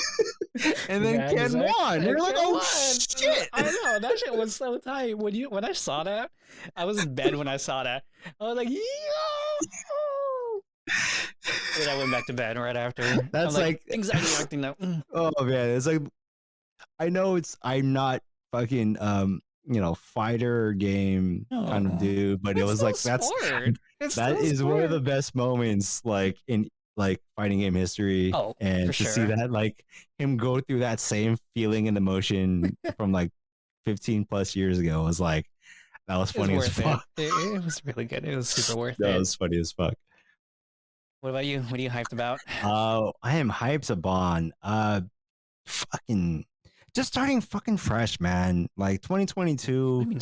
and then Yeah, Ken won. exactly. You're like, Come oh on. shit! I know that shit was so tight. When I saw that, I was in bed when I saw that. I was like, yo! And then I went back to bed right after. I'm That's like like, anxiety acting now. oh man, it's like I know I'm not fucking fighter game kind of No, dude, but it it's was still like sport. It's that still is one of the sport. best moments like in like fighting game history, Oh, for and to see sure. that like him go through that same feeling and emotion from like 15 plus years ago was like that was It's funny as worth it. fuck. It was really good. It was super worth That it. was funny as fuck. What about you? What are you hyped about? I am hyped upon fucking just starting fucking fresh, man. Like What do 2022. you mean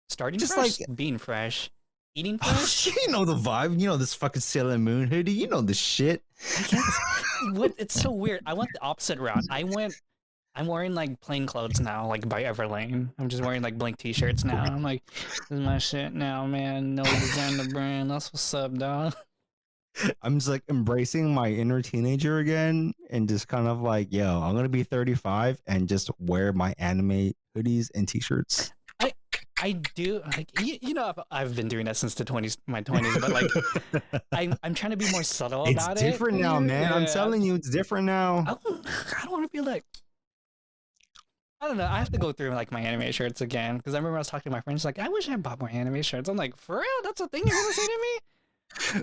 starting Just fresh? like Being fresh? Eating fresh? you know the vibe. You know this fucking Sailor Moon hoodie. You know the shit. I guess. What? It's so weird. I went the opposite route. I'm wearing like plain clothes now, like by Everlane. I'm just wearing like blank t-shirts now. I'm like, this is my shit now, man. No designer brand. That's what's up, dog. I'm just like embracing my inner teenager again and just kind of like, yo, I'm gonna be 35 and just wear my anime hoodies and t-shirts. I do like you know I've been doing that since my 20s, but like I'm trying to be more subtle It's about different now, man. I'm telling you, it's different now. I don't want to be like, I don't know. I have to go through like my anime shirts again because I remember I was talking to my friends like, I wish I bought more anime shirts. I'm like, for real? That's a thing you're gonna say to me?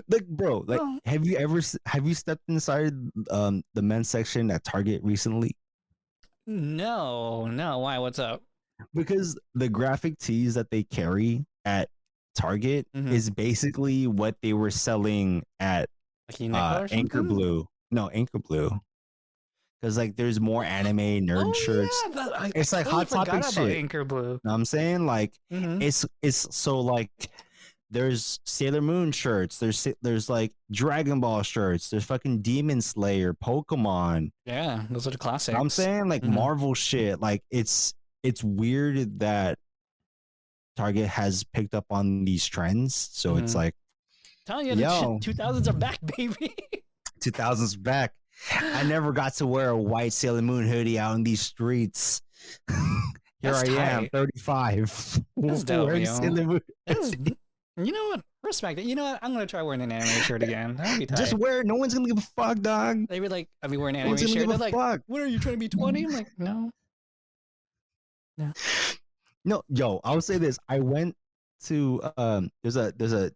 Like, bro, like, Oh. have you stepped inside the men's section at Target recently? No. Why? What's up? Because the graphic tees that they carry at Target is basically what they were selling at Like Uniqlo or Anchor something? Blue. No, Anchor Blue. Because like there's more anime nerd shirts. Yeah, It's like Hot Topic about shit. Anchor Blue. Know what I'm saying? Like Mhm. it's so like there's Sailor Moon shirts, there's like Dragon Ball shirts, there's fucking Demon Slayer, Pokemon. Yeah, those are the classics. Know what I'm saying? Like Mhm. Marvel shit. Like it's weird that Target has picked up on these trends. So it's like, telling you, yo, 2000s are back, baby. 2000s back. I never got to wear a white Sailor Moon hoodie out in these streets. Here That's I am, tight. 35. That's dope, wearing yo. Sailor Moon. You know what? Respect it. You know what? I'm gonna try wearing an anime shirt again. That'd be tight. Just wear it. No one's gonna give a fuck, dog. They were like, "Are we wearing an No anime one's gonna shirt?" give They're a like, fuck. "What are you trying to be 20?" I'm like, "No." No, yo, I'll say this. I went to there's a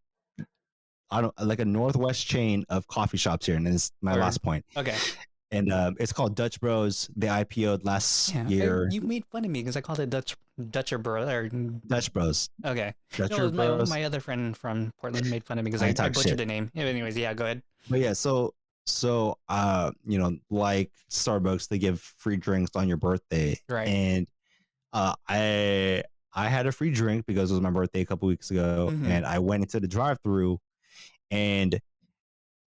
I don't like a Northwest chain of coffee shops here, and this is my last point. Okay. And it's called Dutch Bros. They IPO'd last year. You made fun of me because I called it Dutcher Bro or Dutch Bros. Okay. Dutcher No, Bros. my other friend from Portland made fun of me because I I talk butchered shit. the name. Yeah, anyways, yeah, go ahead. But yeah, so you know, like Starbucks, they give free drinks on your birthday, Right. and I had a free drink because it was my birthday a couple weeks ago, and I went into the drive-through, and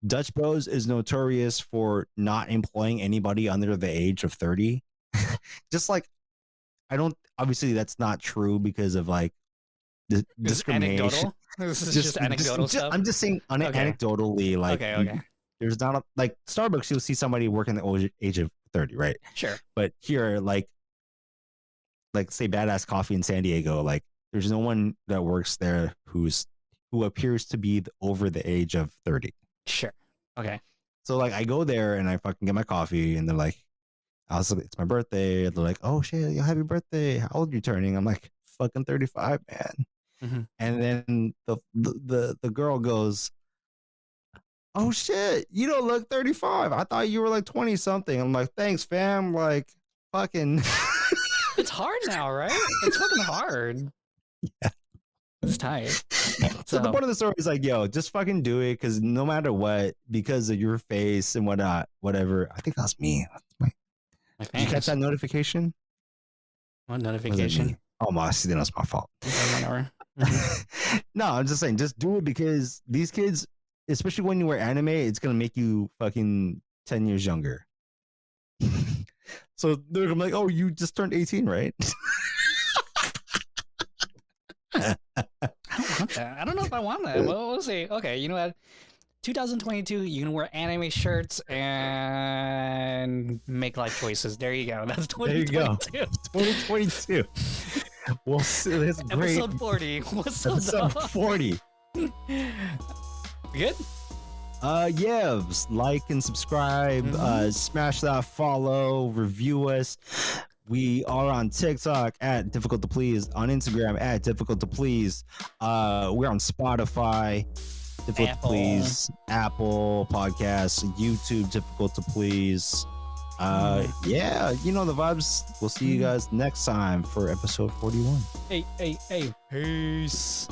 Dutch Bros is notorious for not employing anybody under the age of 30. Just like, I don't, obviously that's not true because of like the discrimination. Anecdotal? This is just anecdotal stuff? I'm just saying anecdotally, like, Okay. there's not like Starbucks, you'll see somebody working the age of 30, right? Sure. But here, like say Badass Coffee in San Diego, like there's no one that works there who appears to be over the age of 30. Sure. Okay. So like I go there and I fucking get my coffee, and they're like, it's my birthday. They're like, oh shit, happy birthday. How old are you turning? I'm like, fucking 35, man. And then the girl goes, oh shit, you don't look 35. I thought you were like 20 something. I'm like, thanks, fam. Like, fucking. It's hard now, right? It's fucking hard. Yeah. It's tight. So the point of the story is like, yo, just fucking do it, because no matter what, because of your face and whatnot, whatever. I think that's me. Did you catch that notification? What notification? Oh my, then that's my fault. Whatever. No, I'm just saying, just do it, because these kids, especially when you wear anime, it's gonna make you fucking 10 years younger. So they're gonna be like, oh, you just turned 18, right? I don't want that. I don't know if I want that. Well, we'll see. Okay, you know what? 2022, you can wear anime shirts and make life choices. There you go. That's 2022. There you go. 2022. We'll see. That's great. Episode 40. What's Episode up? 40. Good? Yeah, like and subscribe, smash that follow, review us. We are on TikTok at Difficult to Please, on Instagram at Difficult to Please. We're on Spotify, Difficult to Please, Apple Podcasts, YouTube, Difficult to Please. Yeah, you know the vibes. We'll see you guys next time for episode 41. Hey. Peace.